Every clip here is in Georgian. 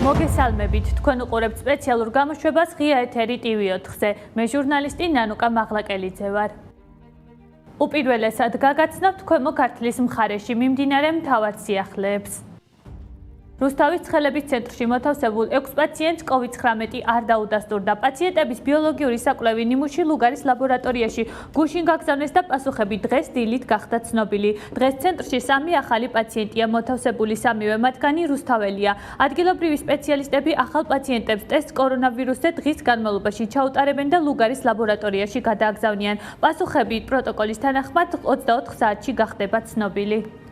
მოგესალმებით, თქვენ უყურებთ სპეციალურ გამოშვებას ღია ეთერი TV4-ზე. მე ჟურნალისტი ნანუკა მაღლაკელიძე ვარ. უპირველესად გაგაცნობთ ქვემო ქართლის მხარეში მიმდინარე მთავარ სიახლეებს. რუსთავის ცხელების ცენტრში მოთავსებულ 6 პაციენტს COVID-19 არ დაუდასტურდა. პაციენტების ბიოლოგიური საკვლევი ნიმუში ლუგარის ლაბორატორიაში გუშინ გაგზავნეს და პასუხები დღეს დილით გახდა ცნობილი. დღეს ცენტრში 3 ახალი პაციენტია მოთავსებული, 3-ვე მათგანი რუსთაველია. ადგილობრივი სპეციალისტები ახალ პაციენტებს ტესტ კორონავირუსზე დღის განმავლობაში ჩაუტარებენ და ლუგარის ლაბორატორიაში გადააგზავნიან. პასუხები პროტოკოლის თანახმად 24 საათში გახდება ცნობილი.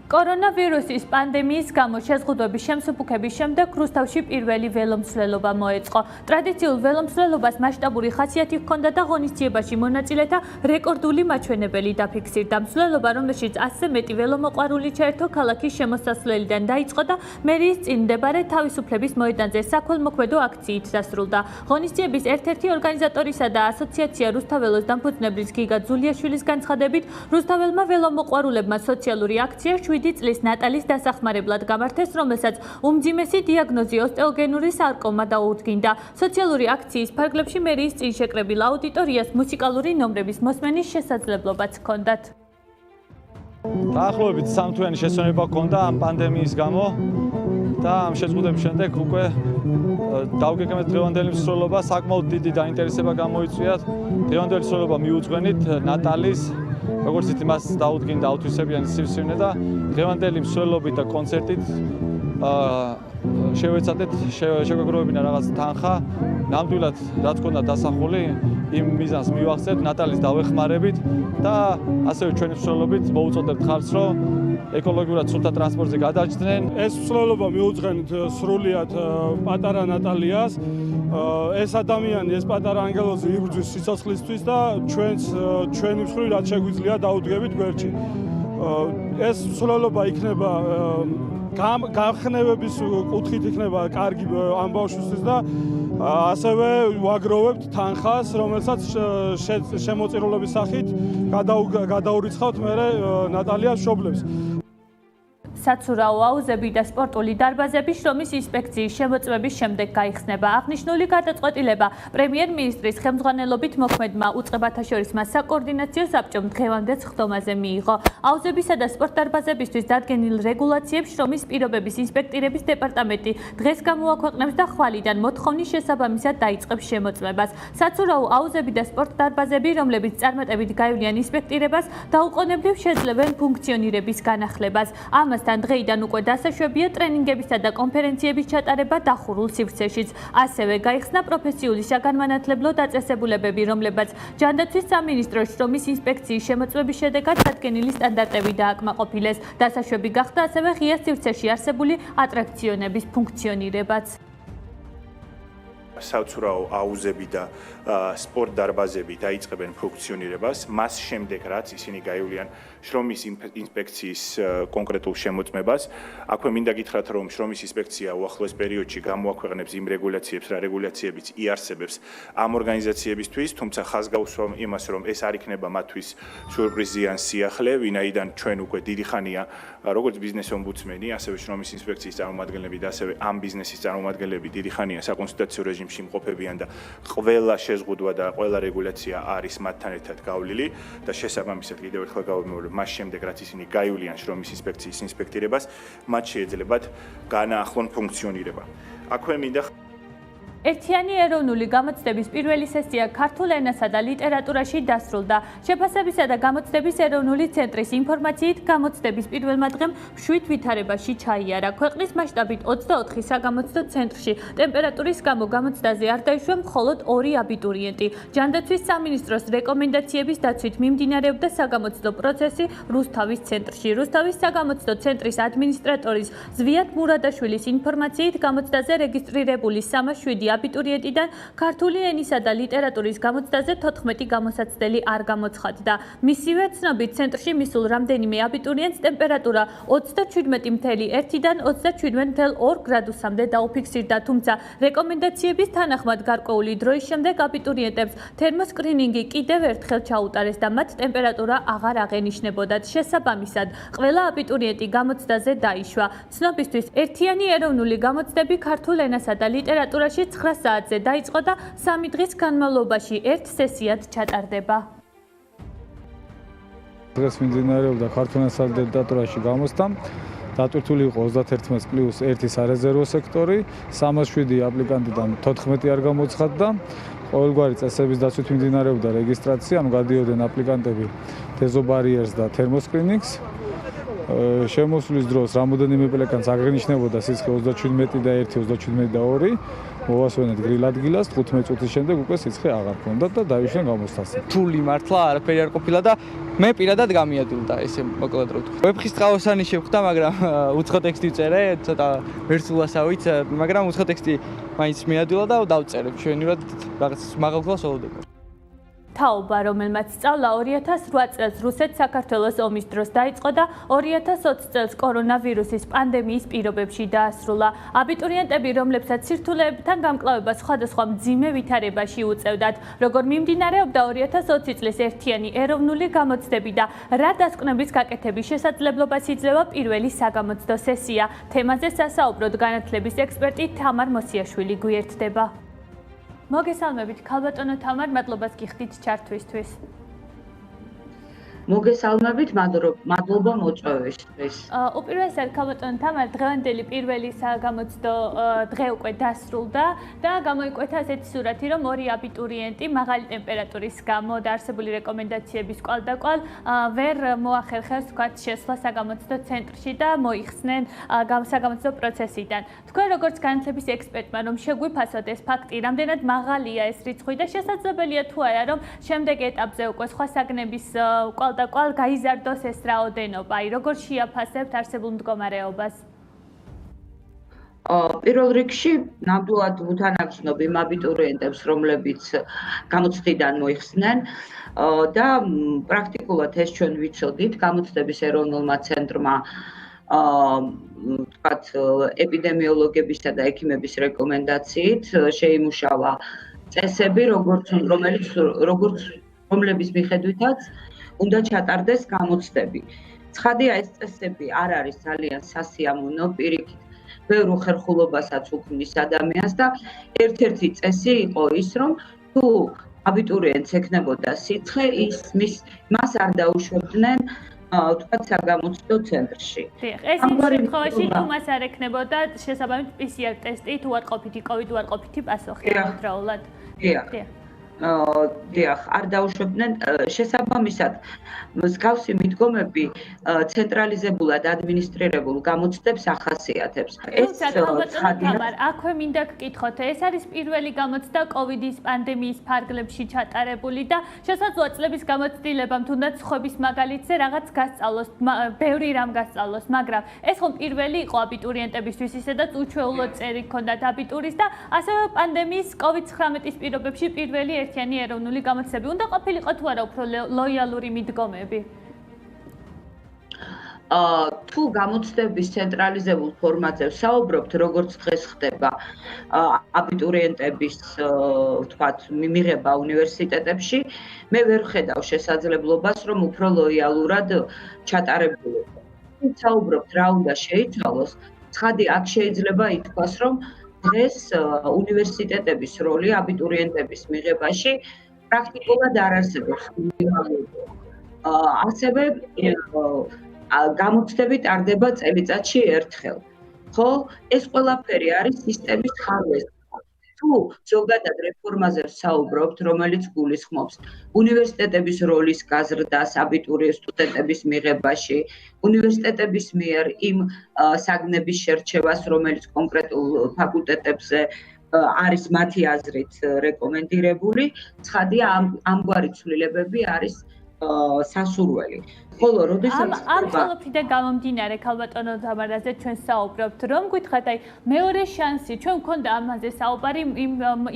კორონავირუსის პანდემიის გამო შეზღუდვების შემსუბუქების შემდეგ რუსთავში პირველი ველომსვლელობა მოეწყო. ტრადიციულ ველომსვლელობას მასშტაბური ხასიათი ჰქონდა და ღონისძიებაში მონაწილეთა რეკორდული მაჩვენებელი დაფიქსირდა. მსვლელობა, რომელშიც 100-ზე მეტი ველომოყვარული ჩაერთო, ქალაქის შემოსასვლელიდან დაიწყო და მერიის წინ მდებარე თავისუფლების მოედანზე საქველმოქმედო აქციით დასრულდა. ღონისძიების ერთ-ერთი ორგანიზატორისა და ასოციაცია რუსთაველოს დამფუძნებლის გიგა ძულიაშვილის განცხადებით, რუსთაველმა ველომოყვარულებმა სოციალური აქცია 7 წლის ნატალის დასახმარებლად გამართეს, რომელსაც უმძიმესი დიაგნოზი ოსტეოგენური სარკომა დაუდგინდა. სოციალური აქციის ფარგლებში მერიის წინ შეკრებილ აუდიტორიას მუსიკალური ნომრების მოსმენის შესაძლებლობაც ჰქონდათ. დაახლოებით 3 თვიანი შესვენება ჰქონდა ამ პანდემიის გამო და ამ შეზღუდვების შემდეგ უკვე დავგეგმეთ დღევანდელი მსვლელობა, საკმაოდ დიდი დაინტერესება გამოიწვიათ. დღევანდელი მსვლელობა მიუძღვენით ნატალის როგორც იცით, მას დაუდგინდა აუთვისებიანი სივსივნე და დღევანდელი მსვლელობით და კონცერტით შევეცადეთ შეგვეგროვებინა რაღაც თანხა. ნამდვილად რაც ჰქონდა დასახული, იმ მიზანს მივახცეთ, ნატალის დავეხმარებით და ასევე ჩვენი მსვლელობით მოუწოდებთ ხალხს, რომ ეკოლოგიურად სუფთა ტრანსპორტზე გადაჯდნენ. ეს მსვლელობა მიუძღენით სრულიად პატარა ნატალიას. ეს ადამიანი, ეს პატარა ანგელოზი იბრძვის სიცოცხლისთვის და ჩვენი მსხვილი რაც შეგვიძლია დაუდგებით გვერდში. ეს მსვლელობა იქნება განხნევების კუთხით იქნება კარგი ამ ბავშვისთვის და ასევე ვაგროვებთ თანხას, რომელსაც შემოწირულობის სახით გადაურიცხავთ მერე ნატალიას მშობლებს. საცურაო აუზები და სპორტული დარბაზები შრომის ინსპექციის შემოწმების შემდეგ გაიხსნება. აღნიშნული გადაწყვეტილება პრემიერ-მინისტრის ხელმძღვანელობით მოქმედმა უწყებათა შორისმა საკოორდინაციო საბჭომ დღევანდელ ხდომაზე მიიღო. აუზებისა და სპორტ დარბაზებისთვის დადგენილ რეგულაციებს შრომის პირობების ინსპექტირების დეპარტამენტი დღეს გამოაქვეყნებს და ხვალიდან მოთხოვნის შესაბამისად დაიწყებს შემოწმებას. საცურაო აუზები და სპორტ დარბაზები, რომლებიც წარმატებით გაივლიან ინსპექტირებას, დაუყოვნებლივ შეძლებენ ფუნქციონირების განახლებას. ამასთან დღეიდან უკვე დასაშვებია ტრენინგებისა და კონფერენციების ჩატარება დახურულ სივრცეშიც. ასევე გაიხსნა პროფესიული საგანმანათლებლო დაწესებულებები, რომლებაც ჯანდაცვის სამინისტროს შრომის ინსპექციის შემოწმების შედეგად დადგენილი სტანდარტები დააკმაყოფილეს. დასაშვები გახდა ასევე ღია სივრცეში არსებული ატრაქციონების ფუნქციონირებაც. საცურაო აუზები და სპორტ დარბაზები დაიწყებენ ფუნქციონირებას, მას შემდეგ რაც ისინი გაივლიან შრომის ინსპექციის კონკრეტულ შემოწმებას. აქვე მინდა გითხრათ, რომ შრომის ინსპექცია უახლოეს პერიოდში გამოაქვეყნებს იმ რეგულაციებს, რა რეგულაციებიც იარსებებს ამ ორგანიზაციებისთვის, თუმცა ხაზს გაუსვამ იმას, რომ ეს არ იქნება მათთვის სიურპრიზიან სიახლე, ვინაიდან ჩვენ უკვე დიდი ხანია, როგორც ბიზნეს ომბუდსმენი, ასევე შრომის ინსპექციის წარმომადგენლები და ასევე ამ ბიზნესის წარმომადგენლები დიდი ხანია საკონსულტაციო რეჟიმში მყოფებიან და ყველა შეზღუდვა და ყველა რეგულაცია არის მათთან ერთად გავლილი და შესაბამისად კიდევ ერთხელ გავიმეორებ, მას შემდეგ რაც ისინი გაივლიან შრომის ინსპექციის ინსპექტირებას, მათ შეეძლებათ განაახლონ ფუნქციონირება. აქვე მინდა ერთიანი ეროვნული გამოცდების პირველი სესია ქართულ ენასა და ლიტერატურაში დასრულდა. შეფასებისა და გამოცდების ეროვნული ცენტრის ინფორმაციით, გამოცდების პირველმა დღემ მშვიდ ვითარებაში ჩაიარა. ქვეყნის მასშტაბით 24 საგამოცდო ცენტრში ტემპერატურის გამო გამოცდაზე არ დაიშვა მხოლოდ 2 აბიტურიენტი. ჯანდაცვის სამინისტროს რეკომენდაციების დაცვით მიმდინარეობდა საგამოცდო პროცესი რუსთავის ცენტრში. რუსთავის საგამოცდო ცენტრის ადმინისტრატორის ზვიად მურადაშვილის ინფორმაციით, გამოცდაზე რეგისტრირებული 307 აბიტურიენტიდან ქართული ენისა და ლიტერატურის გამოცდაზე 14 გამოსაცდელი არ გამოცხადდა. მისივე ცნობით, ცენტრში მისულ რამდენიმე აბიტურიენტს ტემპერატურა 37.1-დან 37.2 გრადუსამდე დაუფიქსირდა, თუმცა რეკომენდაციების თანახმად გარკვეული დროის შემდეგ აბიტურიენტებს თერმოსკრინინგი კიდევ ერთხელ ჩაუტარეს და მათ ტემპერატურა აღარ აღენიშნებოდათ. შესაბამისად, ყველა აბიტურიენტი გამოცდაზე დაიშვა. ცნობისთვის, ერთიანი ეროვნული გამოცდები ქართულ ენასა და ლიტერატურაში 9 საათზე დაიწყო და 3 დღის განმავლობაში ერთ სესიად ჩატარდება. დღეს მიმდინარეობდა ქართულ ენასა და ლიტერატურაში გამოცდა. დატვირთული იყო 31+1 სარეზერვო სექტორი, 307 აპლიკანტიდან 14 არ გამოცხადდა. ყოველგვარი წესების დაცვით მიმდინარეობდა რეგისტრაცია, ანუ გადიოდნენ აპლიკანტები დეზობარიერს და თერმოსკრინინგს. შემოსვლის დროს რამოდენიმე აპლიკანტს აღენიშნებოდა სიცხე 37 და 1, 37 და 2. მოვასვენეთ გრილ ადგილას, 15 წუთის შემდეგ უკვე სიცხე აღარ ჰქონდათ და დავიშვენ გამოცდაზე. რთული მართლა არაფერი არ ყოფილა და მე პირადად გამიადვილდა ესე მოკლედ რო ვთქვი. ვებხის წყალოსანი შევხვდა, მაგრამ უცხო ტექსტი ვწერე, ცოტა ვერსულასავით, მაგრამ უცხო ტექსტი მაინც მიადვილა და დავწერებ. ჩვენურად რაღაც მაღალ კლასს ველოდება. თაობა, რომელმაც სწავლა 2008 წელს რუსეთ-საქართველოს ომის დროს დაიწყო და 2020 წელს კორონავირუსის პანდემიის პირობებში დაასრულა. აბიტურიენტები, რომლებსაც სირთულეებთან გამკლავება სხვადასხვა მძიმე ვითარებაში უწევდათ, როგორ მიმდინარეობდა 2020 წლის ერთიანი ეროვნული გამოცდები და რა დასკვნების გაკეთების შესაძლებლობას იძლევა პირველი საგამოცდო სესია. თემაზე სასაუბროდ განათლების ექსპერტი თამარ მოსიაშვილი გვიერთდება. მოგესალმებით, ქალბატონო თამარ, მადლობას გიხდით ჩართვისთვის. მოგესალმებით, მადლობა მოწვევისთვის. უპირველესად, ქალბატონო თამარ, დღევანდელი პირველი საგამოცდო დღე უკვე დასრულდა და გამოიკვეთა ასეთი სურათი, რომ ორი აბიტურიენტი მაღალი ტემპერატურის გამო და არსებული რეკომენდაციების კვალდაკვალ ვერ მოახერხეს თქვათ შესვლა საგამოცდო ცენტრში და მოიხსნენ საგამოცდო პროცესიდან. თქვენ როგორც განათლების ექსპერტმა, რომ შეგვიფასოთ ეს ფაქტი, რამდენად მაღალია ეს რიცხვი და შესაძლებელია თუ არა, რომ შემდეგ ეტაპზე უკვე სხვა საგნების კვალდაკვალ გაიზარდოს ეს რაოდენობა, როგორ შეაფასებთ არსებულ მდგომარეობას? პირველ რიგში ნამდვილად უთანაგზნობ იმ აბიტურიენტებს, რომლებიც გამოცდიდან მოიხსნენ და პრაქტიკულად ეს ჩვენ ვიცოდით გამოცდების ეროვნულმა ცენტრმა თქვათ ეპიდემიოლოგებისა და ექიმების რეკომენდაციით შეიმუშავა წესები, რომლების მიხედვითაც უნდა ჩატარდეს გამოცდები. ცხადია, ეს წესები არ არის ძალიან სასიამოვნო, პირიქით ბევრ უხერხულობასაც უქმნის ადამიანს და ერთ-ერთი წესი იყო ის, რომ თუ აბიტურიენტს ექნებოდა სიცხე, მას არ დაუშვებდნენ თქვათ საგამოცდო ცენტრში. ეს იმ შემთხვევაში თუ მას არ ექნებოდა შესაბამის PCR ტესტი, თუ უარყოფითი COVID უარყოფითი პასუხი ამავდროულად. დიახ, არ დაუშვებდნენ შესაბამისად მსგავსი მიდგომები ცენტრალიზებულად ადმინისტრირებულ გამოცდებს ახასიათებს. აქვე მინდა გკითხოთ, ეს არის პირველი გამოცდა COVID-ის პანდემიის ფარგლებში ჩატარებული და შესაძლოა წლების გამოცდილებამ თუნდაც სხვების მაგალითზე რაღაც გასწავლოს, ბევრი რამ გასწავლოს, მაგრამ ეს ხომ პირველი იყო აბიტურიენტებისთვის, ისედაც უჩვეულო წერი ჰქონდათ აბიტურის და ასევე პანდემიის COVID-19-ის პირობებში პირველი ერთიანი ეროვნული გამოცდები. უნდა ყოფილიყო თუ არა უფრო ლოიალური მიდგომები? თუ გამოცდების ცენტრალიზებულ ფორმატზე ვსაუბრობთ, როგორც დღეს ხდება აბიტურიენტების თქვათ მიღება უნივერსიტეტებში, მე ვერ ვხედავ შესაძლებლობას, რომ უფრო ლოიალურად ჩატარებულიყო. თუ ვსაუბრობთ რა უნდა შეიცვალოს, ცხადი აქ შეიძლება ითქვას, რომ დღეს უნივერსიტეტების როლი აბიტურიენტების მიღებაში პრაქტიკულად არ არსებობს. ასევე გამოცდები ტარდება წელიწადში ერთხელ. ხო, ეს ყველაფერი არის სისტემის ხარვეზა. თუ ზოგადად რეფორმაზე ვსაუბრობთ, რომელიც გულისხმობს უნივერსიტეტების როლის გაზრდას აბიტურიენტების მიღებაში, უნივერსიტეტების მიერ იმ საგნების შერჩევას, რომელიც კონკრეტულ ფაკულტეტებზე არის მათი აზრით რეკომენდირებული, ცხადია ამგვარი ცვლილებები არის სასურველი. ხოლო როდესაც ამ ყველაფრიდან გამომდინარე ქალბატონო თამარაზე ჩვენ საუბრობთ, რომ გითხრათ, აი მეორე შანსი ჩვენ მქონდა ამაზე საუბარი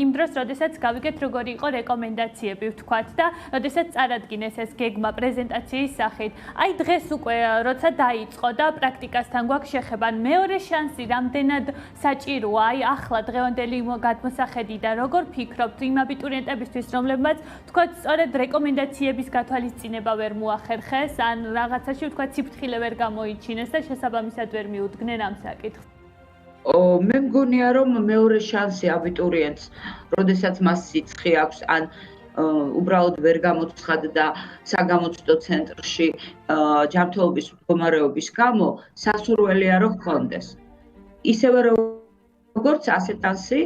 იმ დროს, როდესაც გავიგეთ როგორი იყო რეკომენდაციები, ვთქვათ და როდესაც წარადგინეს ეს გეგმა პრეზენტაციის სახით. აი დღეს უკვე როცა დაიწყო და პრაქტიკასთან გვაქვს შეხება, მეორე შანსი რამდენად საჭიროა, აი ახლა დღევანდელი გადმოსახედიდან როგორ ფიქრობთ იმ აბიტურიენტებისთვის, რომლებმაც ვთქვათ, სწორედ რეკომენდაციების გათვალისწინება ვერ მოახერხეს, ან რაღაცაში ვთქვათ, სიფრთხილე ვერ გამოიჩინეს და შესაბამისად ვერ მიუდგნენ ამ საკითხს. მე მგონია, რომ მეორე შანსი აბიტურიენტს, როდესაც მას სიცხე აქვს, ან უბრალოდ ვერ გამოცხადდა საგამოცდო ცენტრში ჯანმრთელობის მდგომარეობის გამო, სასურველია რომ ჰქონდეს. ისევე როგორც ასეთანსი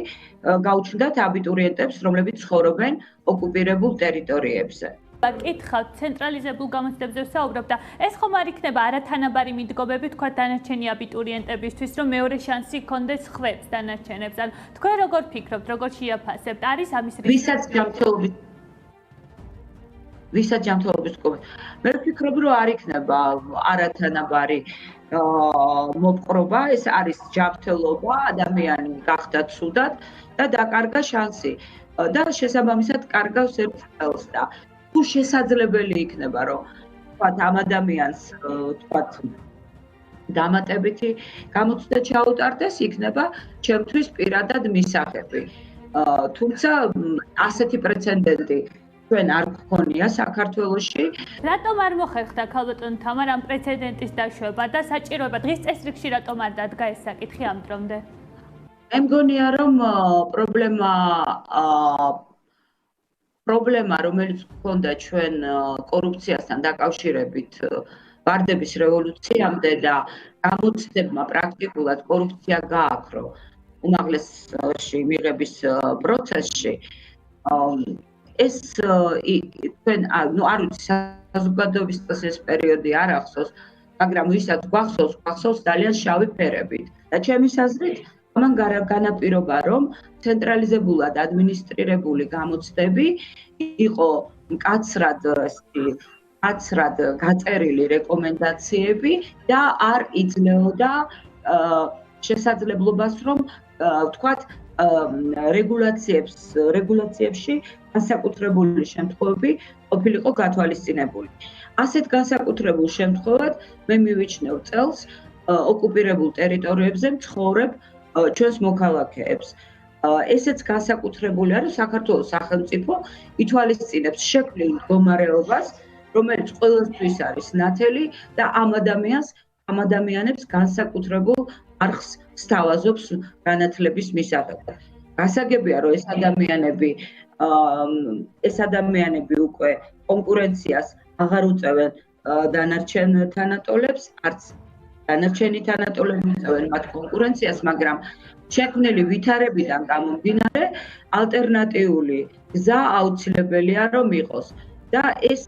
გაუჩნდათ აბიტურიენტებს, რომლებიც ცხოვრობენ ოკუპირებულ ტერიტორიებზე. კითხავთ ცენტრალიზებულ გამოცდებზე ვსაუბრობ და ეს ხომ არ იქნება არათანაბარი მიდგომები თქვა დანარჩენი აბიტურიენტებისთვის, რომ მეორე შანსი ჰქონდეს ხვებს დანარჩენებს. ან თქვენ როგორ ფიქრობთ, როგორ შეაფასებთ? არის ამის ვისაც ჯანმრთელობის მდგომარეობა. მე ვფიქრობ, რომ არ იქნება არათანაბარი მოპყრობა, ეს არის ჯანმრთელობა, ადამიანი გახდა ცუდად და დაკარგა შანსი და შესაბამისად კარგავს ერთ წელს და თუ შესაძლებელი იქნება, რომ თქვათ ამ ადამიანს თქვათ დამატებითი გამოცდა ჩაუტარდეს, იქნება ჩემთვის პირადად მისაღები. თუმცა ასეთი პრეცედენტი ჩვენ არ გქონია საქართველოში. რატომ არ მოხერხდა ქალბატონ თამარ ამ პრეცედენტის დაშვება და საჭიროება დღის წესრიგში რატომ არ დადგა ეს საკითხი ამ დრომდე? მე მგონია, რომ პრობლემა, რომელიც გქონდა ჩვენ კორუფციასთან დაკავშირებით ვარდების რევოლუციამდე და გამოცდებმა პრაქტიკულად კორუფცია გააქრო უმაღლესში მიღების პროცესში, ეს თქვენ არ ვიცი საზოგადოების ეს პერიოდი არ ახსოვს, მაგრამ ვისაც გვახსოვს ძალიან შავი ფერებით და ჩემის აზრით ამან განაპირობა, რომ ცენტრალიზებულად ადმინისტრირებული გამოცდები იყო მკაცრად გაწერილი რეკომენდაციები და არ იძლეოდა შესაძლებლობას, რომ ვთქვათ, რეგულაციებში განსაკუთრებული შემთხვევები ყოფილიყო გათვალისწინებული. ასეთ განსაკუთრებულ შემთხვევად მე მივიჩნევ წელს ოკუპირებულ ტერიტორიებზე მცხოვრებ ჩვენს მოქალაქეებს. ესეც განსაკუთრებული არის საქართველოს სახელმწიფო ითვალისწინებს შექმნილ მდგომარეობას, რომელიც ყველასთვის არის ნათელი და ამ ადამიანებს განსაკუთრებულ არხს სთავაზობს განათლების მისაღებად. გასაგებია, რომ ეს ადამიანები უკვე კონკურენციას აღარ უწევენ დანარჩენ თანატოლებს, არც დანარჩენი თანატოლები უწევენ მათ კონკურენციას, მაგრამ შექმნილი ვითარებიდან გამომდინარე ალტერნატიული გზა აუცილებელია რომ იყოს. და ეს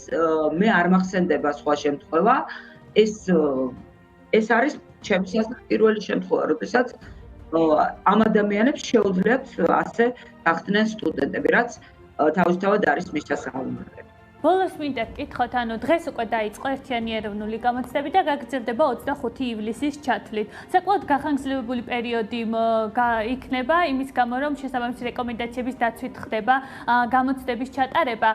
მე არ მახსენდება სხვა შემთხვევა, ეს არის ჩემს აზრით პირველი შემთხვევა, როდესაც ამ ადამიანებს შეუძლიათ ასე გახდნენ სტუდენტები, რაც თავისთავად არის მისასალმებელი. ბოლოს მინდა ვკითხოთ, ანუ დღეს უკვე დაიწყო ერთიანი ეროვნული გამოცდები და გაგრძელდება 25 ივლისის ჩათვლით. საკმაოდ გახანგრძლივებული პერიოდი იქნება იმის გამო, რომ შესაბამისი რეკომენდაციების დაცვით ხდება გამოცდების ჩატარება.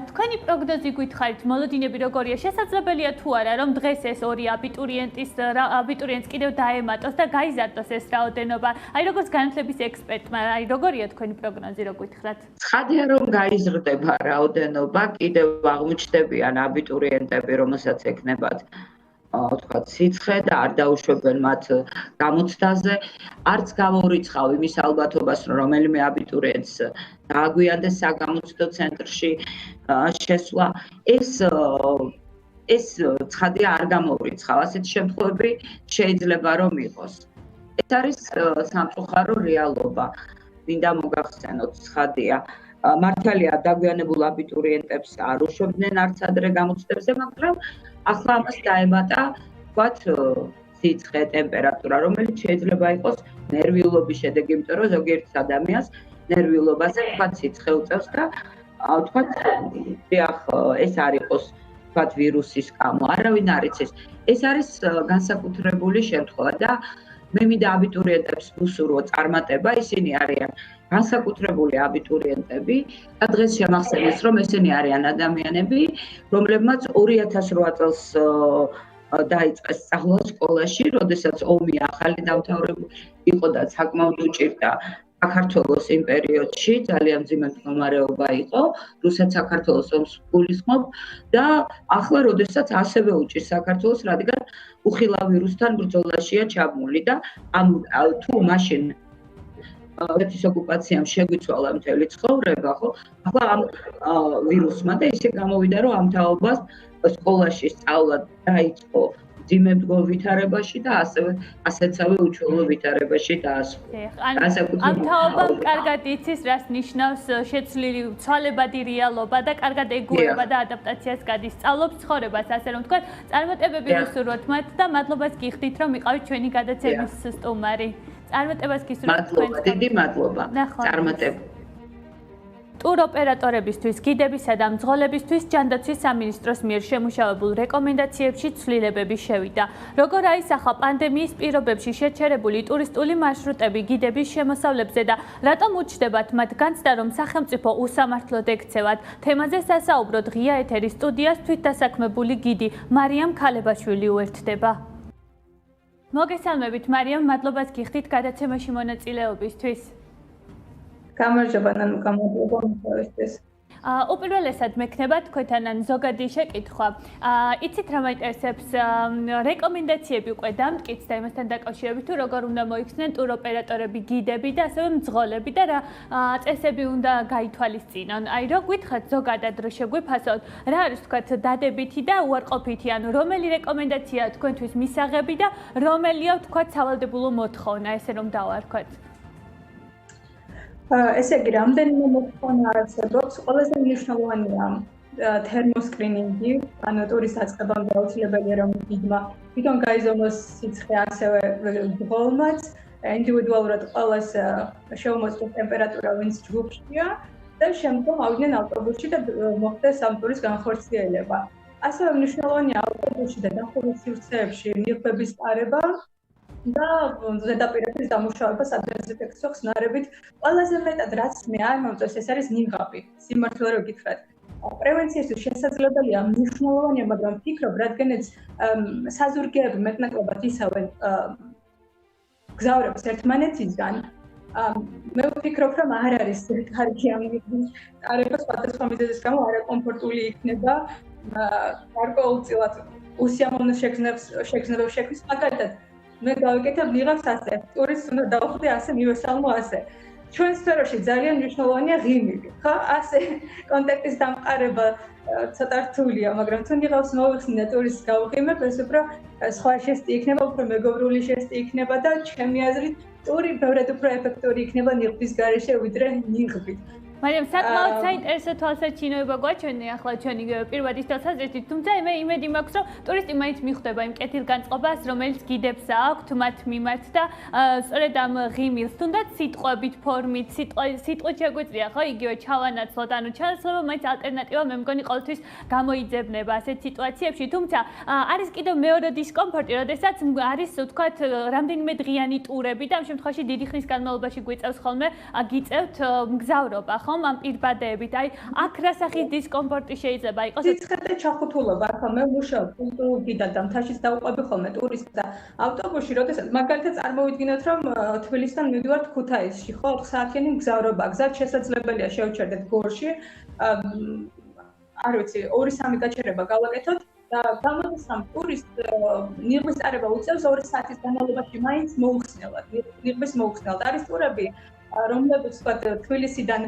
თქვენი პროგნოზი გითხარით, მოლოდინები როგორია? შესაძლებელია თუ არა, რომ დღეს ეს ორი აბიტურიენტს კიდევ დაემატოს და გაიზარდოს ეს რაოდენობა? აი როგორც განათლების ექსპერტმა, აი როგორია თქვენი პროგნოზი, რო გითხრათ? ცხადია, რომ გაიზრდება რაოდენობა, კიდევ აღმოჩნდებიან აბიტურიენტები, რომელსაც ექნებათ თქვათ სიცხე და არ დაუშვებენ მათ გამოცდაზე. არც გამორიცხავ იმის ალბათობას, რომ რომელიმე აბიტურიენტს დააგვიანდეს საგამოცდო ცენტრში შესვლა. ეს ცხადია არ გამორიცხავ. ასეთი შემთხვევები შეიძლება რომ იყოს. ეს არის სამწუხარო რეალობა. მინდა მოგახსენოთ, ცხადია. მართალია დაგვიანებულ აბიტურიენტებს არ უშვებდნენ არც ადრე გამოცდებზე, მაგრამ ახლა ამას დაემატა, ვთქვათ, სიცხე, ტემპერატურა, რომელიც შეიძლება იყოს ნერვიულობის შედეგი, იმიტომ რომ ზოგიერთ ადამიანს ნერვიულობაზე ვთქვათ სიცხე უწევს და ვთქვათ, ეს არ იყოს თქვათ ვირუსის გამო, არავინ არ იცის. ეს არის განსაკუთრებული შემთხვევა და მე მინდა აბიტურიენტებს ვუსურვო წარმატება, ისინი არიან განსაკუთრებული აბიტურიენტები და დღეს შემახსენეს, რომ ესენი არიან ადამიანები, რომლებმაც 2008 წელს დაიწყეს სწავლა სკოლაში, როდესაც ომი ახალი დამთავრებული იყო და საკმაოდ უჭირდა საქართველოს იმ პერიოდში, ძალიან მძიმე მდგომარეობა იყო, რუსაც საქართველოს ომს გულისხმობ და ახლა როდესაც ასევე უჭირს საქართველოს, რადგან უხილავ ვირუსთან ბრძოლაშია ჩაბმული და თუ მაშინ რუსეთის ოკუპაციამ შეგვიცვალა მთელი ცხოვრება, ხო? ახლა ამ ვირუსმა და ისე გამოვიდა, რომ ამ თაობას სკოლაში სწავლა დაიწყო ძიმე მდგომ ვითარებაში და ასეცავე უჩვეულო ვითარებაში დაასრულა. ამ თაობამ კარგად იცის, რას ნიშნავს შეცვლილი ცვალებადი რეალობა და კარგად ეგუება და ადაპტაციას გადისწავლობს ცხოვრებას, ასე რომ თქვა, წარმატებები ვუსურვოთ მათ და მადლობას გიხდით, რომ იყავით ჩვენი გადაცემის სტუმარი. წარმატებას გისურვებთ თქვენ. მადლობა, დიდი მადლობა. წარმატება. ტურ ოპერატორებისთვის, გიდებისა და მძღოლებისთვის ჯანდაცვის სამინისტროს მიერ შემუშავებულ რეკომენდაციებში ცვლილებები შევიდა. როგორ აისახა პანდემიის პირობებში შეჩერებული ტურისტული მარშრუტები გიდების შემოსავლებზე და რატომ უჩნდებათ მათ განცდა, რომ სახელმწიფო უსამართლოდ ექცევათ? თემაზე სასაუბროდ ღია ეთერის სტუდიას თვითდასაქმებული გიდი მარიამ ქალებაშვილი უერთდება. მოგესალმებით მარიამ, მადლობას გიხდით გადაცემაში მონაწილეობისთვის. გამარჯობა, გამარჯობა მოხალისეს. უპირველესად მექნება თქვენთან ზოგადი შეკითხვა. იცით რა მაინტერესებს რეკომენდაციები უკვე დამტკიცდა და იმასთან დაკავშირებით თუ როგორ უნდა მოიქცნენ ტურ ოპერატორები, გიდები და ასევე მძღოლები და რა წესები უნდა გაითვალისწინონ. აი რო გითხრათ ზოგადად რო შეგვიფასოთ, რა არის თქვათ დადებითი და უარყოფითი, ანუ რომელი რეკომენდაციაა თქვენთვის მისაღები და რომელია თქვათ სავალდებულო მოთხოვნა, ესე რომ დავარქვათ. ესე იგი, რამდენიმე მოთხოვნა არსებობს, ყველაზე მნიშვნელოვანია თერმოსკრინინგი, ანუ ტურის დაწყებამდე აუცილებელია რომ გიდმა თვითონ გაიზომოს სიცხე, ასევე მძღოლმაც, ინდივიდუალურად ყველას შეუმოწმოს ტემპერატურა, ვინც ჯგუფშია და შემდგომ ავიდნენ ავტობუსში და მოხდეს ამ ტურის განხორციელება. ასევე მნიშვნელოვანია ავტობუსში და დახურულ სივრცეებში ნიღბების ტარება და ზედაპირების დამუშავება სადეზინფექციო ხსნარებით. ყველაზე მეტად რაც მე არ მომწონს, ეს არის ნიღაბი. სიმართლე რომ გითხრათ. პრევენციისთვის შესაძლებელია მნიშვნელოვანია, მაგრამ ვფიქრობ, რადგანაც საზურგეები მეტნაკლებად ისავენ გზავრებს ერთმანეთისგან, მე ვფიქრობ, რომ არ არის კარგი ამ ნიღბის ტარება სხვადასხვა მიზეზის გამო არაკომფორტული იქნება გარკვეულწილად უსიამოვნო შეგრძნებებს შექმნის, მაგალითად მე გავიკეთებ ნიღაბს ასე, ტურისტს უნდა დავხვდე ასე, მივესალმო ასე. ჩვენ სფეროში ძალიან მნიშვნელოვანია ღიმილი, ხო? ასე კონტაქტის დამყარება ცოტა რთულია, მაგრამ თუ ნიღაბს მოვიხსნე ტურისტს გავღიმებ, ეს უფრო სხვა ჟესტი იქნება, უფრო მეგობრული ჟესტი იქნება და ჩემი აზრით ტური ბევრად უფრო ეფექტური იქნება ნიღბის გარეშე ვიდრე ნიღბით. მარიამ, საკმაოდ საინტერესო თვალსაჩინოება გვაჩვენე ახლა ჩვენი პირვადის თვალსაზრისით, თუმცა მე იმედი მაქვს, რომ ტურისტი მაინც მიხვდება იმ კეთილგანწყობას, რომელიც გიდებს აქვთ მათ მიმართ და სწორედ ამ ღიმილს, თუნდაც სიტყვებით, ფორმით, სიტყვით შეგვიძლია ხო იგივე ჩავანაცვლოთ, ანუ ჩანაცვლება მაინც ალტერნატივა მე მგონი ყოველთვის გამოიძებნება ასეთ სიტუაციებში, თუმცა არის კიდევ მეორე დისკომფორტი, როდესაც არის ვთქვათ რამდენიმე დღიანი ტურები და ამ შემთხვევაში დიდი ხნის განმავლობაში გვიწევს ხოლმე გიწევთ მგზავრობა. ხომ ამ პირბადეებით, აი აქ რა სახის დისკომფორტი შეიძლება იყოს? სიცხეთე ჩახუთულობა, ახლა მე მუშაობ კულტურულ გიდად და მთაშიც დავუყვები ხოლმე ტურისტს და ავტობუსში, როდესაც მაგალითად წარმოვიდგინოთ, რომ თბილისიდან მივდივართ ქუთაისში, ხო, 4 საათიანი მგზავრობა, გზად შესაძლებელია შევჩერდეთ გორში, არ ვიცი, 2-3 გაჩერება გავაკეთოთ და გამოდის რომ ტურისტ ნიღბის ტარება უწევს 2 საათის განმავლობაში მაინც მოუხსნელად, ნიღბის მოუხსნელად. არის ტურები რომლებიც ვთქვათ თბილისიდან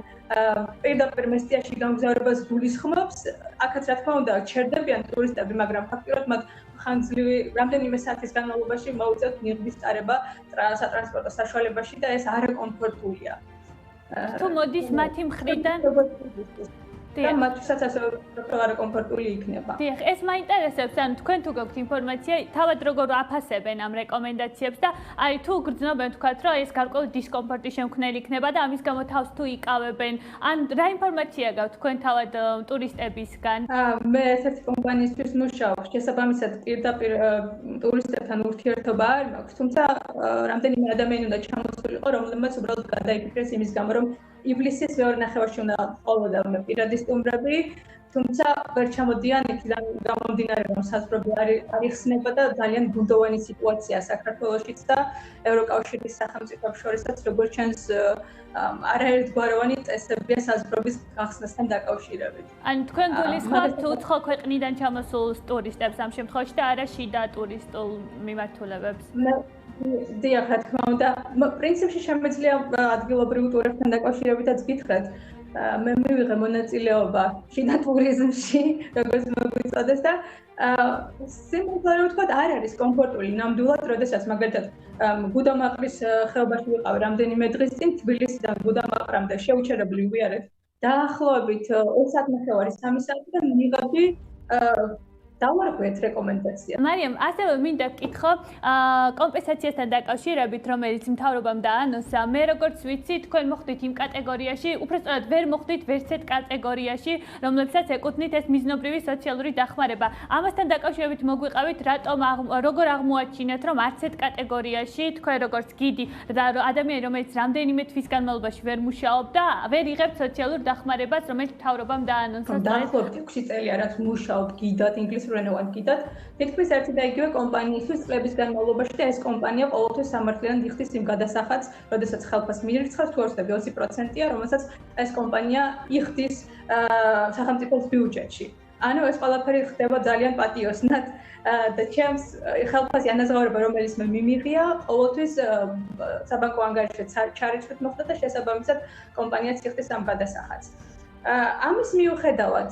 პირდაპირ მესტიაში გამგზავრებას გულისხმობს, აქაც რა თქმა უნდა ჩერდებიან ტურისტები, მაგრამ ფაქტობრივად მათ ხანგრძლივი რამდენიმე საათის განმავლობაში მოუწევთ ნიღბის ტარება სატრანსპორტო საშუალებაში და ეს არაკომფორტულია. თუ მოდის მათი მხრიდან და მათთვისაც ასე უფრო კომფორტული იქნება. დიახ, ეს მაინტერესებს, ანუ თქვენ თუ გაქვთ ინფორმაცია, თავად როგორ აფასებენ ამ რეკომენდაციებს და აი თუ გრძნობენ თქვათ, რომ ეს გარკვეული დისკომფორტი შემქმნელი იქნება და ამის გამო თავს თუ იკავებენ, ან რა ინფორმაცია გაქვთ თქვენ თავად ტურისტებისგან? მე ესეთი კომპანიისთვის მუშაობ, შესაბამისად პირდაპირ ტურისტებთან ურთიერთობა არ მაქვს, თუმცა რამდენიმე ადამიანი უნდა ჩამოსულიყო, რომლებმაც უბრალოდ გადაიფიქრეს იმის გამო, რომ ივლისის მეორე ნახევარში უნდა ყოველდღე პირადი სტუმრები, თუმცა ვერ ჩამოდიან იქიდან გამომდინარე, რომ საზღვრები არ იხსნება და ძალიან ბუნდოვანი სიტუაცია საქართველოშიც და ევროკავშირის სახელმწიფოებს შორისაც როგორც ჩანს არაერთგვაროვანი წესებია საზღვრების გახსნასთან დაკავშირებით. ანუ თქვენ გულისხმობთ უცხო ქვეყნიდან ჩამოსულ ტურისტებს ამ შემთხვევაში და არა შიდა ტურისტულ მიმართულებებს? დიახ, რა თქმა უნდა, პრინციპში შემეძლია ადგილობრივ ტურებთან დაკავშირებითაც გითხრათ. მე მივიღე მონაწილეობა შიდა ტურიზმში, როგორც მოგვიწოდეს და სიმბოლურად ვთქვა, არ არის კომფორტული ნამდვილად, როდესაც მაგალითად გუდამაყრის ხეობაში ვიყავ რამდენიმე დღის წინ თბილისიდან გუდამაყრამდე შეუჩერებლი ვიარეთ დაახლოებით 2 საათნახევარი 3 საათი და მივიღებდი დავარღვიეთ რეკომენდაცია. მარიამ, ასევე მინდა ვკითხო, კომპენსაციასთან დაკავშირებით, რომელიც მთავრობამ დაანონსა, მე როგორც ვიცი, თქვენ მოხვდით იმ კატეგორიაში, უბრალოდ ვერ მოხვდით ვერცეთ კატეგორიაში, რომლებსაც ეკუთვნით ეს მიზნობრივი სოციალური დახმარება. ამასთან დაკავშირებით მოგვიყავით, როგორ აღმოაჩინეთ, რომ არც ერთ კატეგორიაში თქვენ როგორც გიდი და ადამიანი, რომელიც რამდენიმე თვის განმავლობაში ვერ მუშაობდა, ვერ იღებთ სოციალურ დახმარებას, რომელიც მთავრობამ დაანონსა. დაახლოებით 6 წელია, რაც მუშაობ გიდად ინგლისურ ენოვან გიდად, თითქმის ერთი და იგივე კომპანიისთვის წლების განმავლობაში და ეს კომპანია ყოველთვის სამართლიან იხდის იმ გადასახადს, როდესაც ხელფას მიირიცხავს, თუ არ ვცდები 20%-ია, რომელსაც ეს კომპანია იხდის სახელმწიფოს ბიუჯეტში. ანუ ეს ყველაფერი ხდება ძალიან პატიოსნად და ჩემს ხელფასი ანაზღაურება, რომელიც მე მიმიღია, ყოველთვის საბანკო ანგარიშზე ჩარიცხვით მოხდა და შესაბამისად კომპანიაც იხდის ამ გადასახადს. ამის მიუხედავად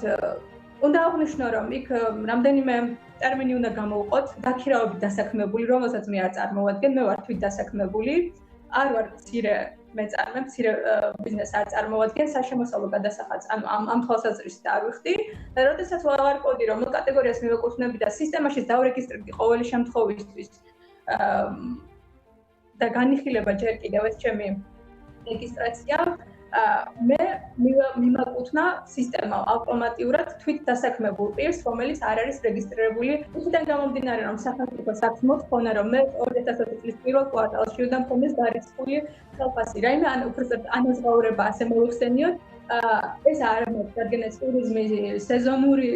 უნდა აღნიშნო, რომ იქ რამდენიმე ტერმინი უნდა გამოვყოთ, დაქირავებით დასაქმებული, რომელსაც მე არ წარმოვადგენ, მე ვარ თვით დასაქმებული, არ ვარ მცირე მეწარმე, მცირე ბიზნესს არ წარმოვადგენ, საშემოსავლო გადასახადს, ანუ ამ თვალსაზრისით არ ვიხდი და როდესაც ვავარყოდი, რომ კატეგორიას მივეკუთვნები და სისტემაში დავრეგისტრირდი ყოველი შემთხვევისთვის და განიხილება ჯერ კიდევ ეს ჩემი რეგისტრაცია მე მიმაკუთვნა სისტემა ავტომატურად თვით დასაქმებულ პირს, რომელიც არ არის რეგისტრირებული. იქიდან გამომდინარე, რომ სახელმწიფოს აქვს მოთხოვნა, რომ მე 2020 წლის პირველ კვარტალში უნდა მქონდეს დარიცხული ხელფასი. რაიმე ან უბრალოდ ანაზღაურება ასე მოვიხსენიოთ. ეს არ არის რადგანაც ტურიზმი სეზონური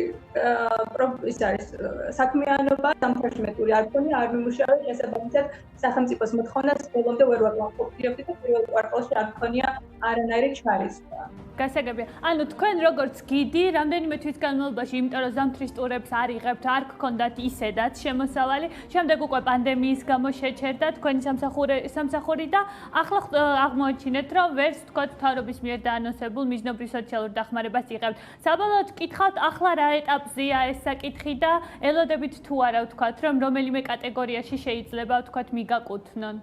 ის არის საქმიანობა, სამხარში მე ტური არ მქონია, არ მიმუშავე, შესაბამისად სახელმწიფოს მოთხოვნას ბოლომდე ვერ ვაკმაყოფილებდი და პირველ კვარტალში არ მქონია არანაირი ჩარიცხვა. გასაგებია. ანუ თქვენ როგორც გიდი, რამდენიმე თვის განმავლობაში, იმიტომ რომ ზამთრის ტურებს არ იღებთ, არ გქონდათ ისედაც შემოსავალი, შემდეგ უკვე პანდემიის გამო შეჩერდა თქვენი სამსახური და ახლა აღმოაჩინეთ, რომ ვერც თქვათ მთავრობის მიერ დაანონსებულ მიზნობრივ სოციალურ დახმარებას იღებთ. საბოლოოდ გითხავთ, ახლა რა ეტაპზეა ეს საკითხი და ელოდებით თუ არა ვთქვათ, რომ რომელიმე კატეგორიაში შეიძლება ვთქვათ მიგაკუთვნონ.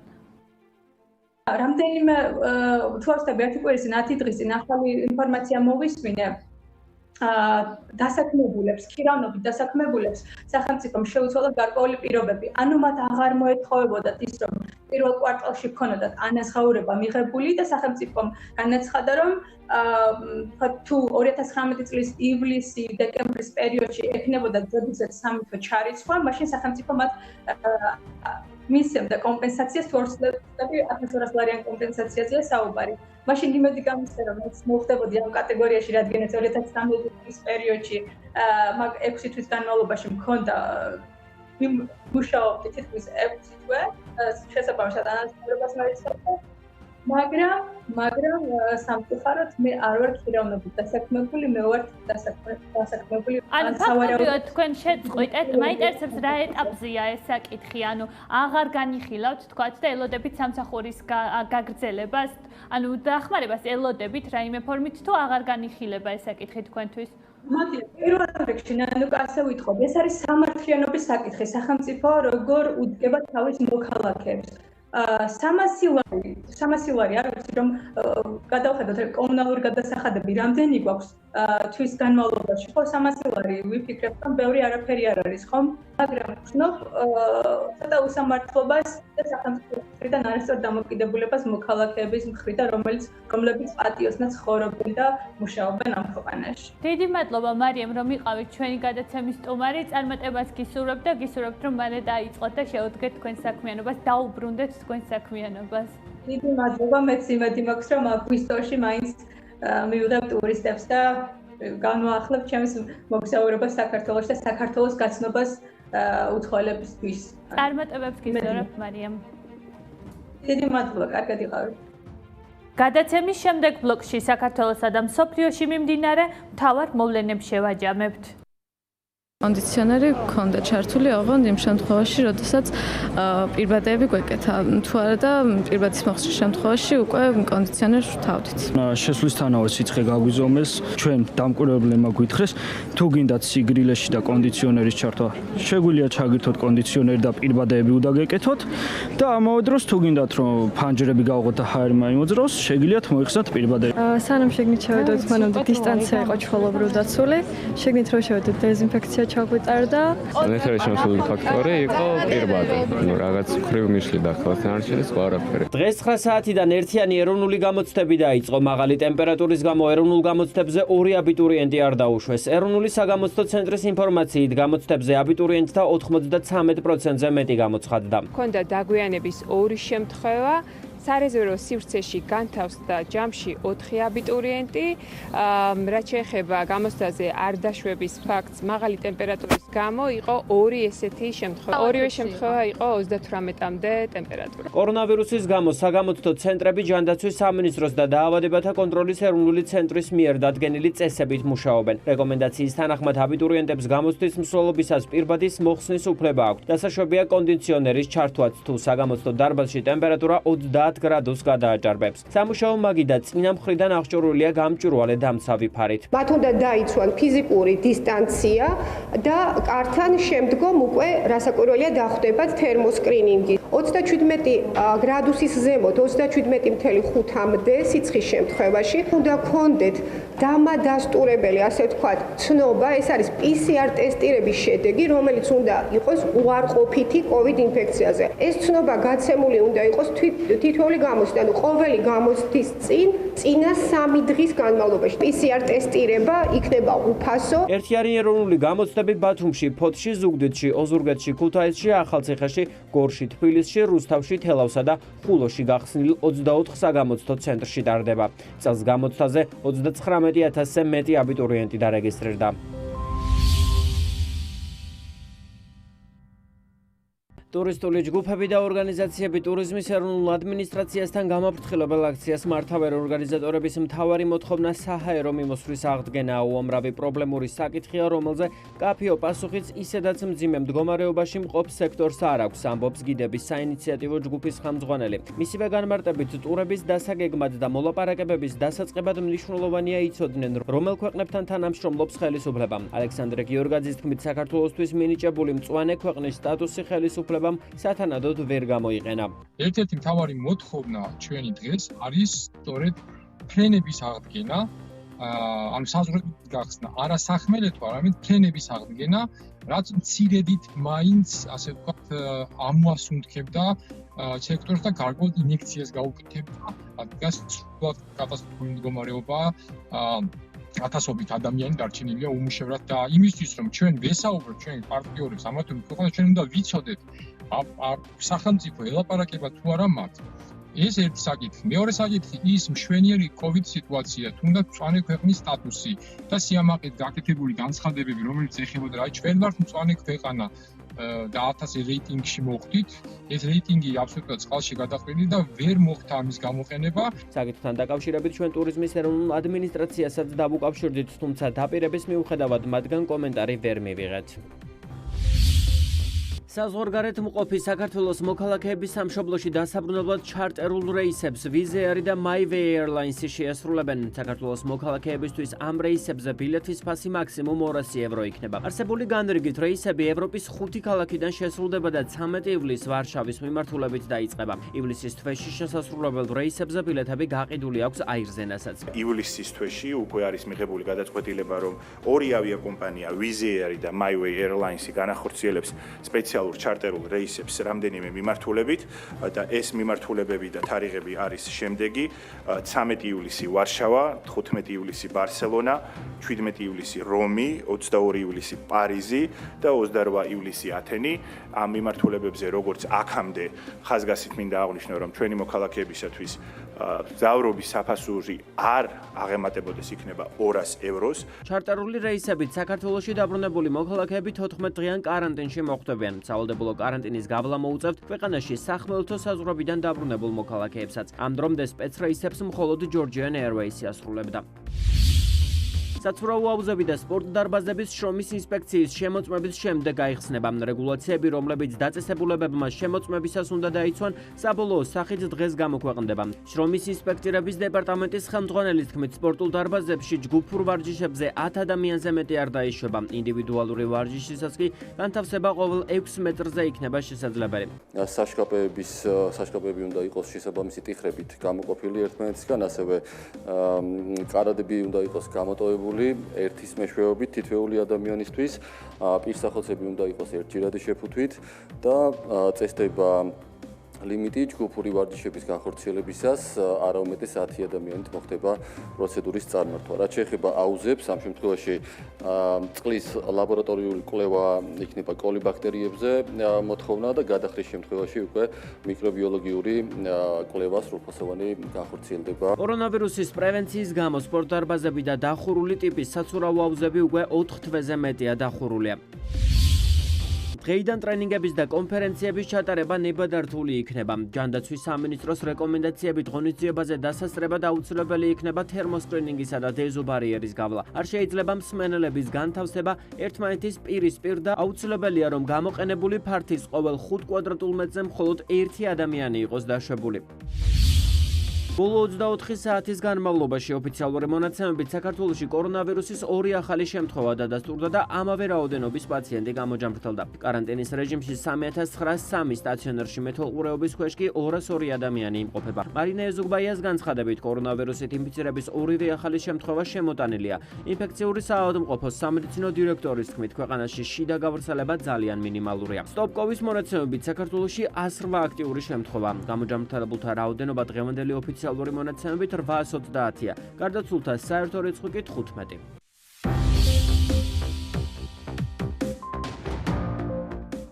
რამდენიმე თუ არ ვცდები 1 კვირის წინ 10 დღის წინ ახალი ინფორმაცია მოვისმინე დასაქმებულებს, ქირავნობით დასაქმებულებს სახელმწიფომ შეუცვალა გარკვეული პირობები. ანუ მათ აღარ მოეთხოვებოდათ ის, რომ პირველ კვარტალში ქონოდათ ანაზღაურება მიღებული და სახელმწიფომ განაცხადა, რომ თუ 2019 წლის ივლისი, დეკემბრის პერიოდში ექნებოდა ზედიზედ 3 თვე ჩარიცხვა, მაშინ სახელმწიფო მათ მისცემდა კომპენსაციას, თუ არ ვცდები 1200 ლარიან კომპენსაციაზეა საუბარი. მაშინ იმედი გამისცა, რომ მეც მოხდებოდი ამ კატეგორიაში, რადგანაც 2019 წლის პერიოდში 6 თვის განმავლობაში მქონდა მუშაობდი თითქმის 6 თვე, შესაბამისად ანაზღაურებას მარიცხავდა, მაგრამ სამწუხაროდ მე არ ვარ ქირავნობით დასაქმებული, მე ვარ დასაქმებული. ანუ ფაქტობრივად თქვენ შეწყვიტეთ, მაინტერესებს რა ეტაპზეა ეს საკითხი, ანუ აღარ განიხილავთ თქვათ და ელოდებით სამსახურის გაგრძელებას, ანუ დახმარებას ელოდებით რაიმე ფორმით თუ აღარ განიხილება ეს საკითხი თქვენთვის? მოდი, პირველ რიგში ნანუკა ასე ვიტყოდი, ეს არის სამართლიანობის საკითხი, სახელმწიფო როგორ უდგება თავის მოქალაქეებს. 300 ლარი არ ვიცი რომ გადავხედოთ კომუნალური გადასახადები რამდენი გვაქვს თვის განმავლობაში ხო 300 ლარი ვიფიქრებ რომ ბევრი არაფერი არ არის ხომ მაგრამ ვცნობ ცოტა უსამართლობას და სახელმწიფოს მხრიდან არასწორ დამოკიდებულებას მოქალაქეების მხრიდან რომლებიც პატიოსნად ცხოვრობენ და მუშაობენ ამ ქვეყანაში. დიდი მადლობა მარიამ რომ იყავით ჩვენი გადაცემის სტუმარი წარმატებას გისურვებთ და გისურვებთ რომ მალე დაიწყოთ და შეუდგეთ თქვენ საქმიანობას დაუბრუნდეთ თქვენ საქმიანობას. დიდი მადლობა მეც იმედი მაქვს რომ აგვისტოში მაინც მივიღებ ტურისტებს და განვაახლებ ჩემს მოგზაურობას საქართველოში და საქართველოს გაცნობას უცხოელებისთვის. წარმატებებს გისურვებთ მარიამ. დიდი მადლობა, კარგად იყავით. გადაცემის შემდეგ ბლოკში საქართველოსა და მსოფლიოში მიმდინარე მთავარ მოვლენებს შევაჯამებთ. კონდიციონერი გქონდა ჩართული ოღონდ იმ შემთხვევაში, როდესაც პირბადეები გვეკეთა. თუ არა და პირბადის მოხსნის შემთხვევაში უკვე კონდიციონერს ვთავდით. შესვლისთანავე სიცხე გაგვიზომეს, ჩვენ დამკვირვებლებმა გვითხრეს, თუ გინდათ სიგრილეში და კონდიციონერის ჩართვა, შეგვიძლია ჩაგირთოთ კონდიციონერი და პირბადეები უდაგეკეთოთ და ამავე დროს თუ გინდათ რომ ფანჯრები გავყოთ და ჰაერი მოიძროს, შეგიძლიათ მოიხსნათ პირბადეები. სანამ შეგნით შევედოთ, მანამდე დისტანცია იყო ჩვეულებრივ დაცული. შეგნით რომ შევედოთ დეზინფექცია ჩაგვიტარდა. ეთერი შემოსული ფაქტორი იყო პირბადე. რაღაც ხრივ მიშლიდა ხოლმე არჩევის ყარაფერი. დღეს 9 საათიდან ერთიანი ეროვნული გამოცდები დაიწყო. მაღალი ტემპერატურის გამო ეროვნულ გამოცდებზე 2 აბიტურიენტი არ დაუშვეს. ეროვნული საგამოცდო ცენტრის ინფორმაციით გამოცდებზე აბიტურიენტთა 93%-ზე მეტი გამოცხადდა. ქონდა დაგვიანების 2 შემთხვევა. სარეზერვო სივრცეში განთავსდა ჯამში 4 აბიტურიენტი. რაც შეეხება გამოცდაზე არ დაშვების ფაქტს, მაღალი ტემპერატურის გამო იყო 2 ესეთი შემთხვევა. ორივე შემთხვევა იყო 38-მდე ტემპერატურა. კორონავირუსის გამო საგამოცდო ცენტრები ჯანდაცვის სამინისტროს და დაავადებათა კონტროლის ეროვნული ცენტრის მიერ დადგენილი წესებით მუშაობენ. რეკომენდაციის თანახმად აბიტურიენტებს გამოცდის მსვლელობისას პირბადის მოხსნის უფლება აქვთ. დასაშვებია კონდიციონერის ჩართვაც თუ საგამოცდო დარბაზში ტემპერატურა 30 გრადუსს გადააჭარბებს. სამუშაო მაგიდა წინა მხრიდან აღჭურვილია გამჭვირვალე დამცავი ფარით. მათ უნდა დაიცვან ფიზიკური დისტანცია და კართან შემდგომ უკვე რასაკვირველია დახვდებათ თერმოსკრინინგი. 27 გრადუსის ზემოთ 37.5-მდე სიცხის შემთხვევაში უნდა გქონდეთ დამადასტურებელი, ასე ვთქვათ, ცნობა, ეს არის PCR ტესტირების შედეგი, რომელიც უნდა იყოს უარყოფითი COVID ინფექციაზე. ეს ცნობა გაცემული უნდა იყოს თითოეული გამოცდა, ანუ ყოველი გამოცდის წინა 3 დღის განმავლობაში. PCR ტესტირება იქნება უფასო. ერთიანი ეროვნული გამოცდები ბათუმში, ფოთში, ზუგდიდში, ოზურგეთში, ქუთაისში, ახალციხეში, გორში, თბილისში, რუსთავში, თელავსა და ხულოში გახსნილ 24 საგამოცდო ცენტრში ტარდება. წელს გამოცდაზე 39,000-ზე მეტი აბიტურიენტი დარეგისტრირდა. ტურისტული ჯგუფები და ორგანიზაციები ტურიზმის ეროვნულ ადმინისტრაციასთან გამაფრთხილებელ აქციას მართავენ. ორგანიზატორების მთავარი მოთხოვნა საჰაერო მიმოსვლის აღდგენაა. უამრავი პრობლემური საკითხია, რომელზე მკაფიო პასუხიც ისედაც მძიმე მდგომარეობაში მყოფ სექტორს არ აქვს, ამბობს გიდების საინიციატივო ჯგუფის ხელმძღვანელი. მისივე განმარტებით ტურების დასაგეგმად და მოლაპარაკებების დასაწყებად მნიშვნელოვანია იცოდნენ, რომელ ქვეყნებთან თანამშრომლობს ხელისუფლება. ალექსანდრე გიორგაძის თქმით, საქართველოსთვის მინიჭებული მწვანე ქვეყნის სტატუსი ხელისუფლება სათანადოდ ვერ გამოიყენა. ერთ-ერთი მთავარი მოთხოვნა ჩვენი დღეს არის სწორედ ფრენების აღდგენა, ამ საზღვრების გახსნა, არა სახმელეთო, არამედ ფრენების აღდგენა, რაც მცირედით მაინც, ასე ვთქვათ, ამოასუნთქებდა სექტორს და გარკვეულ ინიექციას გაუკეთებდა, რადგან სრულად კატასტროფული მდგომარეობა ათასობით ადამიანი დარჩენილია უმუშევრად და იმისთვის რომ ჩვენ ვესაუბროთ ჩვენ პარტნიორებს ამათ ქვეყანას ჩვენ უნდა ვიცოდეთ სახელმწიფო ელაპარაკება თუ არა მათ. ეს ერთი საკითხი. მეორე საკითხი ის მშვენიერი COVID სიტუაცია, თუნდაც მწვანე ქვეყნის სტატუსი და სიამაყედ გაკეთებული განცხადებები, რომელიც ეხებოდა რა ჩვენ ვართ მწვანე ქვეყანა და 1000 რეიტინგში მოხვდით. ეს რეიტინგი აბსოლუტურად წყალში გადაყვანილი და ვერ მოხდა ამის გამოყენება. საკითხთან დაკავშირებით ჩვენ ტურიზმის ეროვნულ ადმინისტრაციასაც დავუკავშირდით, თუმცა დაპირების მიუხედავად მათგან კომენტარი ვერ მივიღეთ. საზღვარგარეთ მყოფი საქართველოს მოქალაქეების სამშობლოში დასაბრუნებლად ჩარტერულ რეისებს ვიზეარი და MyWay Airlines შეასრულებენ. საქართველოს მოქალაქეებისთვის ამ რეისებზე ბილეთის ფასი მაქსიმუმ 200 евро იქნება. არსებული განრიგით რეისები ევროპის 5 ქალაქიდან შესრულდება და 13 ივლისს ვარშავის მიმართულებით დაიწყება. ივლისის თვეში შესასრულებელ რეისებზე ბილეთები გაყიდული აქვს აირზენასაც. ივლისის თვეში უკვე არის მიღებული გადაწყვეტილება, რომ ორი ავიაკომპანია ვიზეარი და MyWay Airlines განახორციელებს სპეციალურ ჩარტერულ რეისებს რამდენიმე მიმართულებით და ეს მიმართულებები და თარიღები არის შემდეგი: 13 ივლისი ვარშავა, 15 ივლისი ბარსელონა, 17 ივლისი რომი, 22 ივლისი პარიზი და 28 ივლისი ათენი. ამ მიმართულებებზე როგორც აქამდე ხაზგასით მინდა აღვნიშნო, რომ ჩვენი მოქალაქეებისათვის მგზავრობის საფასური არ აღემატებოდეს იქნება 200 ევროს. ჩარტერული რეისებით საქართველოში დაბრუნებული მოქალაქეები 14 დღიან კარანტინში მოხვდებიან. სავალდებულო კარანტინის გავლა მოუწევთ ქვეყანაში სახმელეთო საზღვრებიდან დაბრუნებულ მოქალაქეებსაც. ამ დრომდე სპეცრეისებს მხოლოდ Georgian Airways ასრულებდა. საცურაო აუზები და სპორტ დარბაზების შრომის ინსპექციის შემოწმების შემდეგ გაიხსნება. რეგულაციები, რომლებიც დაწესებულებებმა შემოწმებისას უნდა დაიცვან, საბოლოო სახით დღეს გამოქვეყნდება. შრომის ინსპექტორების დეპარტამენტის ხელმძღვანელის თქმით, სპორტულ დარბაზებში ჯგუფურ ვარჯიშებზე 10 ადამიანზე მეტი არ დაიშვება. ინდივიდუალური ვარჯიშისას კი განთავსება ყოველ 6 მეტრზე იქნება შესაძლებელი. საშკაპები უნდა იყოს შესაბამისი ტიხრებით გამოყოფილი ერთმანეთისგან, ასევე კარადები უნდა იყოს გამოტოვებული ერთის მეშვეობით თითოეული ადამიანისთვის, პირსახელცები უნდა იყოს ერთჯერადი შეფუთვით და წესდება ლიმიტი ჯგუფური ვარჯიშების განხორციელებისას არაუმეტეს 10 ადამიანით მოხდება პროცედურის წარმართვა. რაც შეეხება აუზებს, ამ შემთხვევაში წყლის ლაბორატორიული კვლევა იქნება კოლიბაქტერიებზე მოთხოვნა და გადახრის შემთხვევაში უკვე მიკრობიოლოგიური კვლევა სრულფასოვანი განხორციელდება. კორონავირუსის პრევენციის გამო სპორტ დარბაზები და დახურული ტიპის საცურაო აუზები უკვე 4 თვეზე მეტია დახურულია. დღეიდან ტრენინგების და კონფერენციების ჩატარება ნებადართული იქნება. ჯანდაცვის სამინისტროს რეკომენდაციებით ღონისძიებაზე დასასწრებად აუცილებელი იქნება თერმოსკრინინგისა და დეზობარიერის გავლა. არ შეიძლება მსმენელების განთავსება ერთმანეთის პირისპირ და აუცილებელია, რომ გამოყენებული ფართის ყოველ 5 კვადრატულ მეტრზე მხოლოდ 1 ადამიანი იყოს დაშვებული. ბოლო 24 საათის განმავლობაში ოფიციალური მონაცემებით საქართველოში კორონავირუსის 2 ახალი შემთხვევა დადასტურდა და ამავე რაოდენობის პაციენტი გამოჯამრთელდა. კარანტინის რეჟიმში 3903 სტაციონარში მეთვალყურეობის ქვეშ კი 202 ადამიანი იმყოფება. მარინა ეზუგბაიას განცხადებით, კორონავირუსით ინფიცირების 2-ვე ახალი შემთხვევა შემოტანილია. ინფექციური საავადმყოფოს სამედიცინო დირექტორის თქმით, ქვეყანაში შიდა გავრცელება ძალიან მინიმალურია. სტოპ-კოვის მონაცემებით საქართველოში 108 აქტიური შემთხვევა. გამოჯამრთელებულთა რაოდენობა დღევანდელი ოფიციალური მონაცემებით 830-ია. გარდაცვლილთა საერთო რიცხვი კი 15.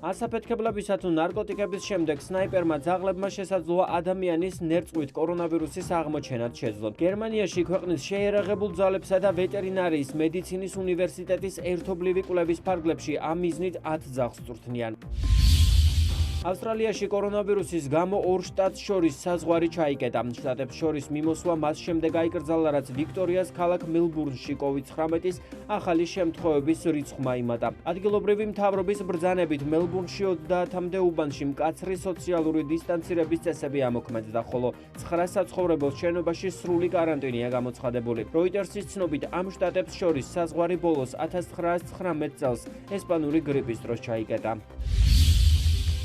ასაფეთქებლებისა თუ ნარკოტიკების შემდეგ სნაიპერმა ძაღლებმა შესაძლოა ადამიანის ნერწყვით კორონავირუსის აღმოჩენაც შეძლოთ. გერმანიაში ქვეყნის შეიარაღებულ ძალებსა და ვეტერინარიის მედიცინის უნივერსიტეტის ერთობლივი კვლევის ფარგლებში ამ მიზნით 10 ძაღლს წვრთნიან. ავსტრალიაში კორონავირუსის გამო 2 შტატს შორის საზღვარი ჩაიკეტა. შტატებს შორის მიმოსვლა მას შემდეგ აიკრძალა, რაც ვიქტორიას ქალაქ მელბურნში COVID-19-ის ახალი შემთხვევების რიცხვმა იმატა. ადგილობრივი მთავრობის ბრძანებით მელბურნში 30-მდე უბანში მკაცრი სოციალური დისტანცირების წესები ამოქმედდა, ხოლო 9 საცხოვრებელ შენობაში სრული კარანტინია გამოცხადებული. როიტერსის ცნობით, ამ შტატებს შორის საზღვარი ბოლოს 1919 წელს ესპანური გრიპის დროს ჩაიკეტა.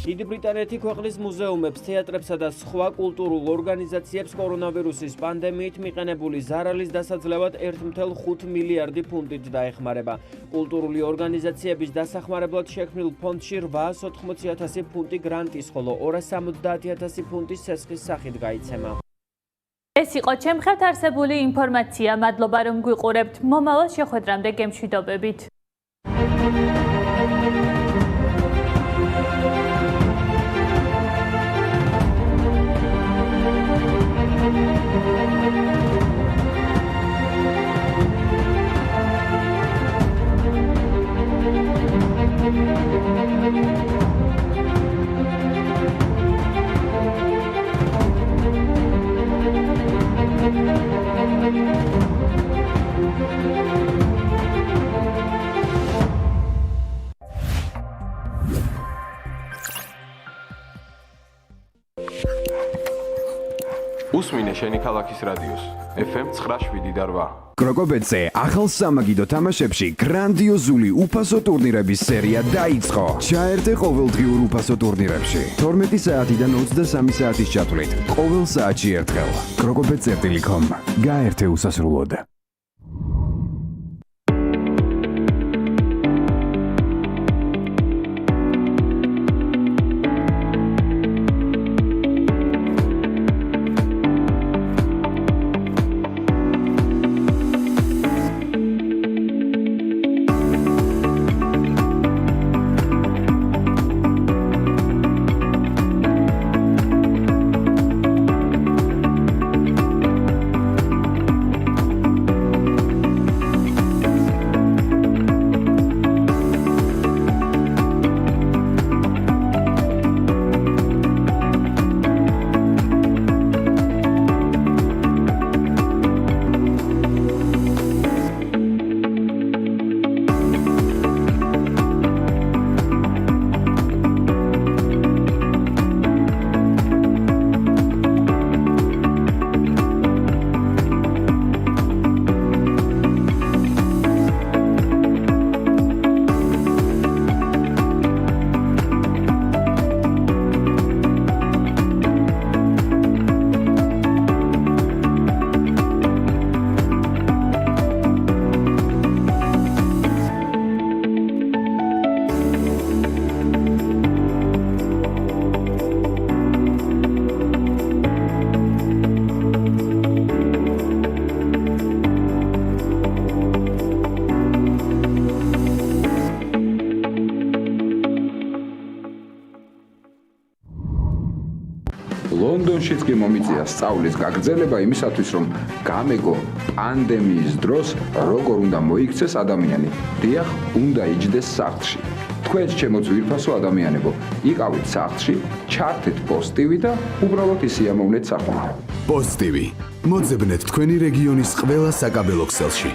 დიდი ბრიტანეთი ქვეყნის მუზეუმებს, თეატრებსა და სხვა კულტურულ ორგანიზაციებს კორონავირუსის პანდემიით მიყენებული ზარალის დასაძლევად 1.5 მილიარდი ფუნტით დაეხმარება. კულტურული ორგანიზაციების დასახმარებლად შექმნილ ფონდში 880,000 ფუნტი გრანტის, ხოლო 270,000 ფუნტის სესხის სახით გაიცემა. ეს იყო ჩემხევთ არსებული ინფორმაცია. მადლობა რომ გვიყურებთ. მომავალ შეხვედრამდე გემშვიდობებით. უსმინე შენი ქალაქის რადიოს FM 97.8. კროკობეტზე ახალ სამაგიდო თამაშებში გრანდიოზული უფასო ტურნირების სერია დაიწყო. ჩაერთე ყოველდღიურ უფასო ტურნირებში 12 საათიდან 23 საათის ჩათვლით ყოველ საათში ერთხელ. კროკობეტ.com გაერთე უსასრულოდ. ლონდონშიც კი მომიწია სწავლის გაგრძელება იმისათვის, რომ გამეგო პანდემიის დროს როგორ უნდა მოიქცეს ადამიანი. დიახ, უნდა იჯდეს სახლში. თქვენ ჩემო ძვირფასო ადამიანებო, იყავით სახლში, ჩართეთ პოზიტივი და უბრალოდ ისიამოვნეთ სახლში. პოზიტივი. მოძებნეთ თქვენი რეგიონის ყველა საკაბელო ქსელში.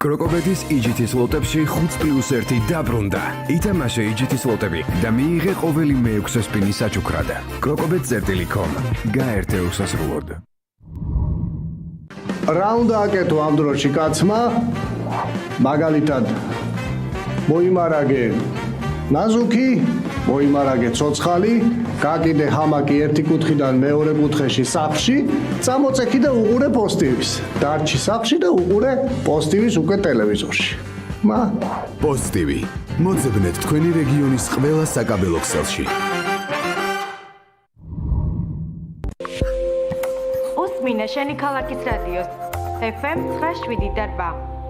კროკობეთის EGT სლოტებში 5+1 დაბრუნდა. ითამაშე EGT სლოტები და მიიღე ყოველი მე-6 სპინის საჩუქრად. კროკობეთ.com გაერთე უსასრულოდ. რა უნდა აკეთო ამ დროში კაცმა? მაგალითად მოიმარაგე ნაზუქი, მოიმარაგე ცოცხალი, გაკიდე ჰამაკი ერთი კუთხიდან მეორე კუთხეში სახლში, წამოწექი და უყურე პოზიტივის. დარჩი სახლში და უყურე პოზიტივის უკვე ტელევიზორში. პოზიტივი. მოძებნეთ თქვენი რეგიონის ყველა საკაბელო ქსელში. უსმინე შენი ქალაქის რადიოს FM 97.8.